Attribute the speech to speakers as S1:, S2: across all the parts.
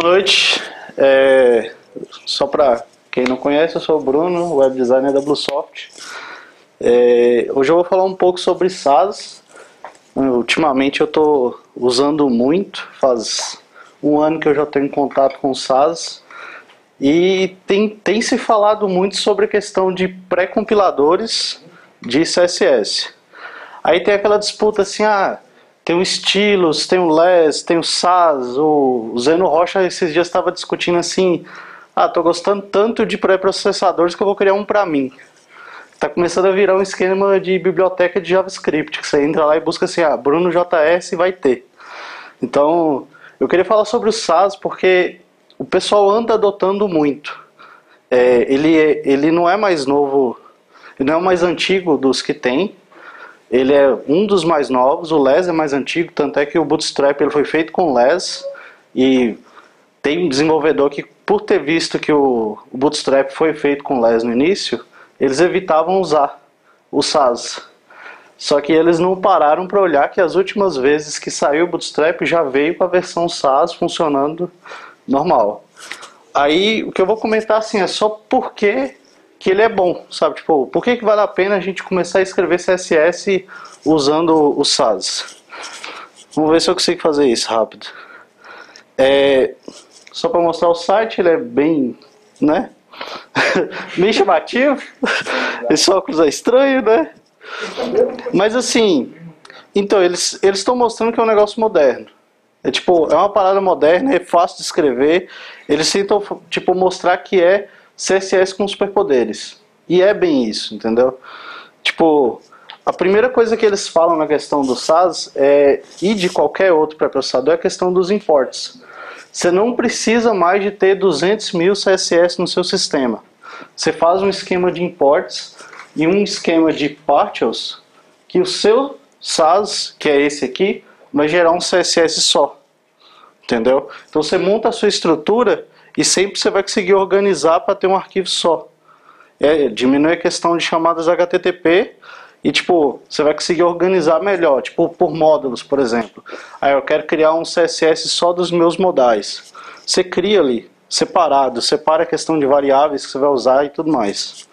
S1: Boa noite. Só para quem não conhece, eu sou o Bruno, web designer da Bluesoft. Hoje eu vou falar um pouco sobre SaaS. Ultimamente eu estou usando muito, faz um ano que eu já tenho contato com SaaS. E tem se falado muito sobre a questão de pré-compiladores de CSS. Aí tem aquela disputa assim, tem o Stylus, tem o Less, tem o SAS, o Zeno Rocha esses dias estava discutindo assim, tô gostando tanto de pré-processadores que eu vou criar um para mim. Tá começando a virar um esquema de biblioteca de JavaScript, que você entra lá e busca assim, Bruno JS e vai ter. Então, eu queria falar sobre o SAS porque o pessoal anda adotando muito. Ele não é mais novo, ele não é o mais antigo dos que tem. Ele é um dos mais novos, o Less é mais antigo, tanto é que o Bootstrap ele foi feito com Less, e tem um desenvolvedor que, por ter visto que o Bootstrap foi feito com Less no início, eles evitavam usar o SAS. Só que eles não pararam para olhar que as últimas vezes que saiu o Bootstrap já veio com a versão SAS funcionando normal. Aí o que eu vou comentar assim é só porque que ele é bom, sabe? Tipo, por que vale a pena a gente começar a escrever CSS usando o SAS? Vamos ver se eu consigo fazer isso rápido. Só para mostrar o site, ele é bem, né? Bem chamativo. Esse óculos é estranho, né? Mas assim, então eles estão mostrando que é um negócio moderno. É uma parada moderna, é fácil de escrever. Eles tentam mostrar que é CSS com superpoderes. E é bem isso, entendeu? A primeira coisa que eles falam na questão do SAS e de qualquer outro pré-processador é a questão dos imports. Você não precisa mais de ter 200 mil CSS no seu sistema. Você faz um esquema de imports e um esquema de partials que o seu SAS, que é esse aqui, vai gerar um CSS só. Entendeu? Então você monta a sua estrutura e sempre você vai conseguir organizar para ter um arquivo só. Diminui a questão de chamadas HTTP e você vai conseguir organizar melhor, por módulos, por exemplo. Aí eu quero criar um CSS só dos meus modais. Você cria ali, separado, separa a questão de variáveis que você vai usar e tudo mais.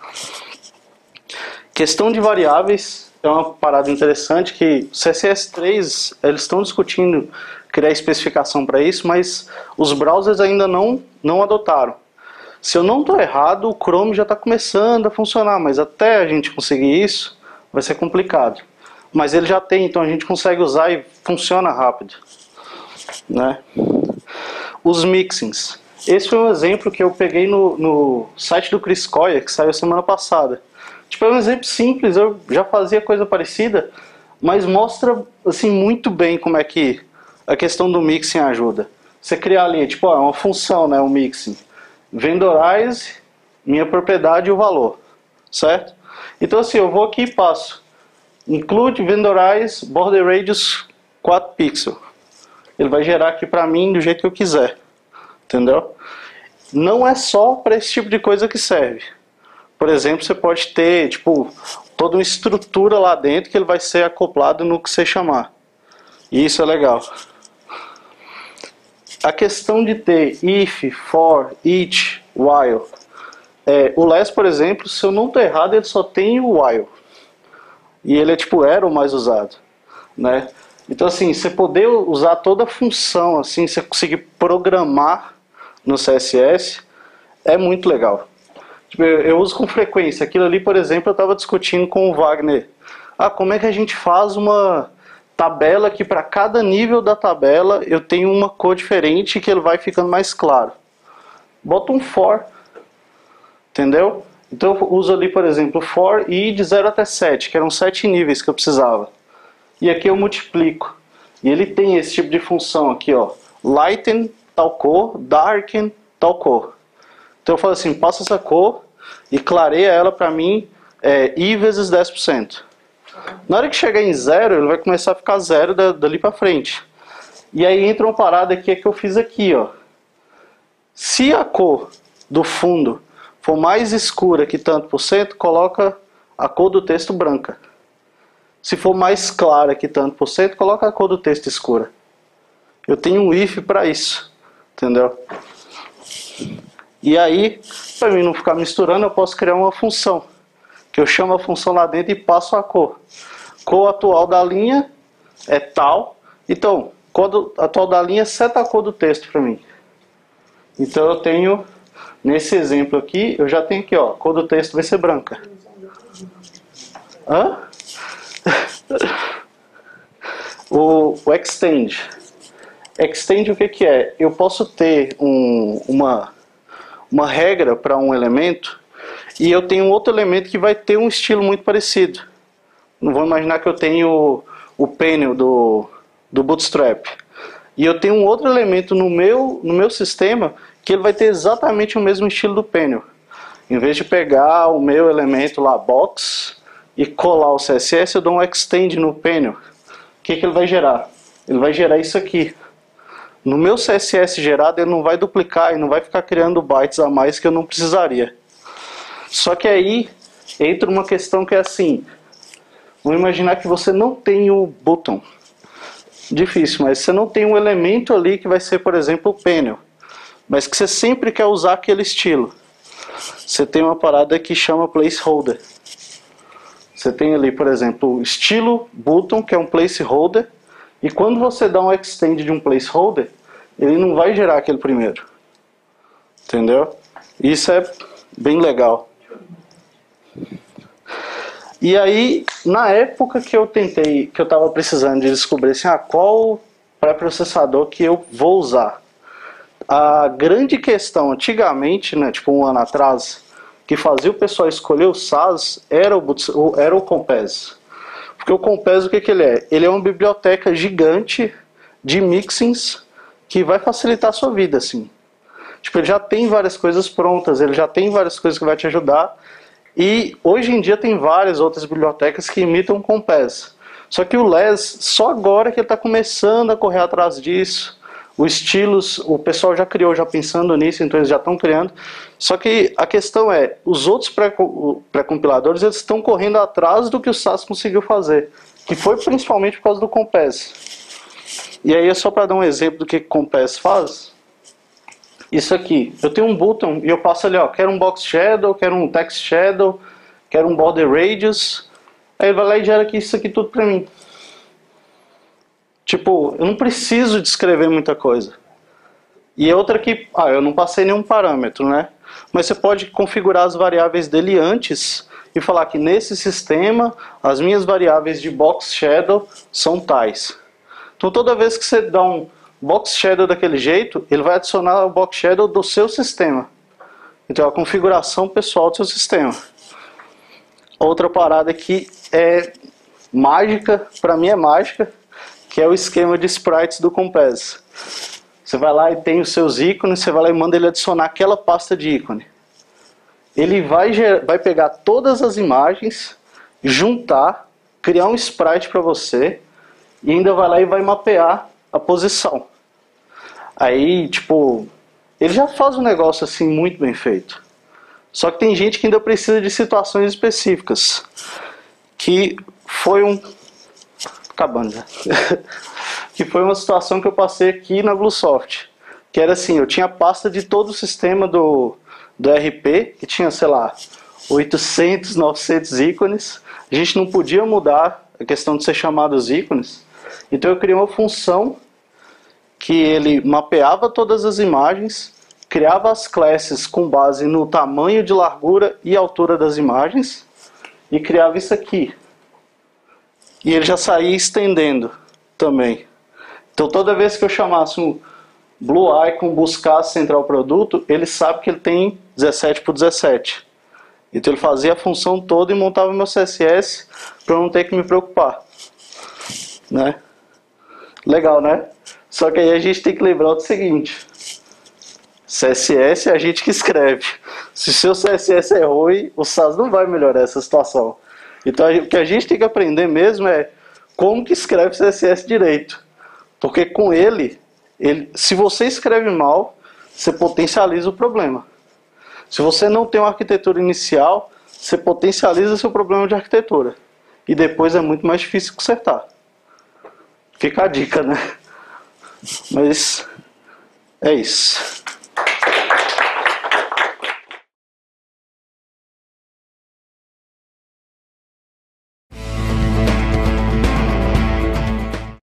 S1: Questão de variáveis é uma parada interessante que o CSS3, eles estão discutindo criar especificação para isso, mas os browsers ainda não adotaram. Se eu não estou errado, o Chrome já está começando a funcionar, mas até a gente conseguir isso, vai ser complicado. Mas ele já tem, então a gente consegue usar e funciona rápido. Né? Os mixins. Esse foi um exemplo que eu peguei no site do Chris Coyier, que saiu semana passada. É um exemplo simples, eu já fazia coisa parecida, mas mostra assim, muito bem como é que a questão do mixing ajuda. Você criar ali, uma função, né, um mixing. Vendorize, minha propriedade e o valor. Certo? Então assim, eu vou aqui e passo. Include vendorize border radius 4 pixels. Ele vai gerar aqui para mim do jeito que eu quiser. Entendeu? Não é só para esse tipo de coisa que serve. Por exemplo, você pode ter, toda uma estrutura lá dentro que ele vai ser acoplado no que você chamar. E isso é legal. A questão de ter if, for, each, while. O Less, por exemplo, se eu não estou errado, ele só tem o while. E ele era o mais usado. Né? Então, assim, você poder usar toda a função, assim, você conseguir programar no CSS, é muito legal. Eu uso com frequência. Aquilo ali, por exemplo, eu estava discutindo com o Wagner. Como é que a gente faz uma tabela que para cada nível da tabela eu tenho uma cor diferente que ele vai ficando mais claro. Bota um for. Entendeu? Então eu uso ali, por exemplo, for e de 0 até 7, que eram 7 níveis que eu precisava. E aqui eu multiplico. E ele tem esse tipo de função aqui, ó. Lighten tal cor, darken tal cor. Então eu falo assim, passa essa cor e clareia ela para mim i vezes 10%. Na hora que chegar em 0, ele vai começar a ficar 0 dali para frente. E aí entra uma parada aqui que eu fiz aqui, ó. Se a cor do fundo for mais escura que tanto por cento, coloca a cor do texto branca. Se for mais clara que tanto por cento, coloca a cor do texto escura. Eu tenho um if para isso. entendeu? E aí, para mim não ficar misturando, eu posso criar uma função, que eu chamo a função lá dentro e passo a cor. Cor atual da linha é tal, então, cor atual da linha seta a cor do texto para mim. Então eu tenho, nesse exemplo aqui, eu já tenho aqui, ó, a cor do texto vai ser branca. Hã? O extend. Extend o que é? Eu posso ter uma regra para um elemento e eu tenho outro elemento que vai ter um estilo muito parecido. Não vou imaginar que eu tenho o panel do Bootstrap. E eu tenho um outro elemento no meu sistema que ele vai ter exatamente o mesmo estilo do panel. Em vez de pegar o meu elemento lá, box, e colar o CSS, eu dou um extend no panel. O que ele vai gerar? Ele vai gerar isso aqui. No meu CSS gerado, ele não vai duplicar e não vai ficar criando bytes a mais que eu não precisaria. Só que aí entra uma questão que é assim. Vamos imaginar que você não tem o button. Difícil, mas você não tem um elemento ali que vai ser, por exemplo, o panel. Mas que você sempre quer usar aquele estilo. Você tem uma parada que chama placeholder. Você tem ali, por exemplo, o estilo button, que é um placeholder. E quando você dá um extend de um placeholder, ele não vai gerar aquele primeiro. Entendeu? Isso é bem legal. E aí, na época que eu estava precisando de descobrir assim, qual pré-processador que eu vou usar. A grande questão antigamente, né, tipo um ano atrás, que fazia o pessoal escolher o SAS era o Compass. Porque o Compass, o que ele é? Ele é uma biblioteca gigante de mixins que vai facilitar a sua vida, assim. Tipo, ele já tem várias coisas prontas, ele já tem várias coisas que vai te ajudar. E hoje em dia tem várias outras bibliotecas que imitam o Compass. Só que o LES, só agora que ele está começando a correr atrás disso. O Stylus, o pessoal já criou, já pensando nisso, então eles já estão criando. Só que a questão é, os outros pré-compiladores, eles estão correndo atrás do que o SAS conseguiu fazer. Que foi principalmente por causa do Compass. E aí é só para dar um exemplo do que o Compass faz. Isso aqui, eu tenho um button e eu passo ali, ó, quero um box shadow, quero um text shadow, quero um border radius. Aí ele vai lá e gera aqui, isso aqui tudo para mim. Tipo, eu não preciso descrever muita coisa. E outra que, eu não passei nenhum parâmetro, né? Mas você pode configurar as variáveis dele antes e falar que nesse sistema as minhas variáveis de box shadow são tais. Então toda vez que você dá um box shadow daquele jeito, ele vai adicionar o box shadow do seu sistema. Então é a configuração pessoal do seu sistema. Outra parada que é mágica, para mim é mágica, que é o esquema de sprites do Compass. Você vai lá e tem os seus ícones, você vai lá e manda ele adicionar aquela pasta de ícone. Ele vai pegar todas as imagens, juntar, criar um sprite para você, e ainda vai lá e vai mapear a posição. Aí, tipo, ele já faz um negócio assim muito bem feito. Só que tem gente que ainda precisa de situações específicas. Que foi acabando já. Que foi uma situação que eu passei aqui na Bluesoft. Que era assim, eu tinha pasta de todo o sistema do RP, que tinha, sei lá, 800, 900 ícones. A gente não podia mudar a questão de ser chamado os ícones. Então eu criei uma função que ele mapeava todas as imagens, criava as classes com base no tamanho de largura e altura das imagens, e criava isso aqui. E ele já saía estendendo também. Então toda vez que eu chamasse um Blue Icon buscar central produto, ele sabe que ele tem 17 por 17. Então ele fazia a função toda e montava meu CSS para eu não ter que me preocupar. Né? Legal, né? Só que aí a gente tem que lembrar do seguinte. CSS é a gente que escreve. Se o seu CSS é ruim, o SAS não vai melhorar essa situação. Então o que a gente tem que aprender mesmo é como que escreve CSS direito. Porque com ele, se você escreve mal, você potencializa o problema. Se você não tem uma arquitetura inicial, você potencializa seu problema de arquitetura. E depois é muito mais difícil consertar. Fica a dica, né? Mas É isso.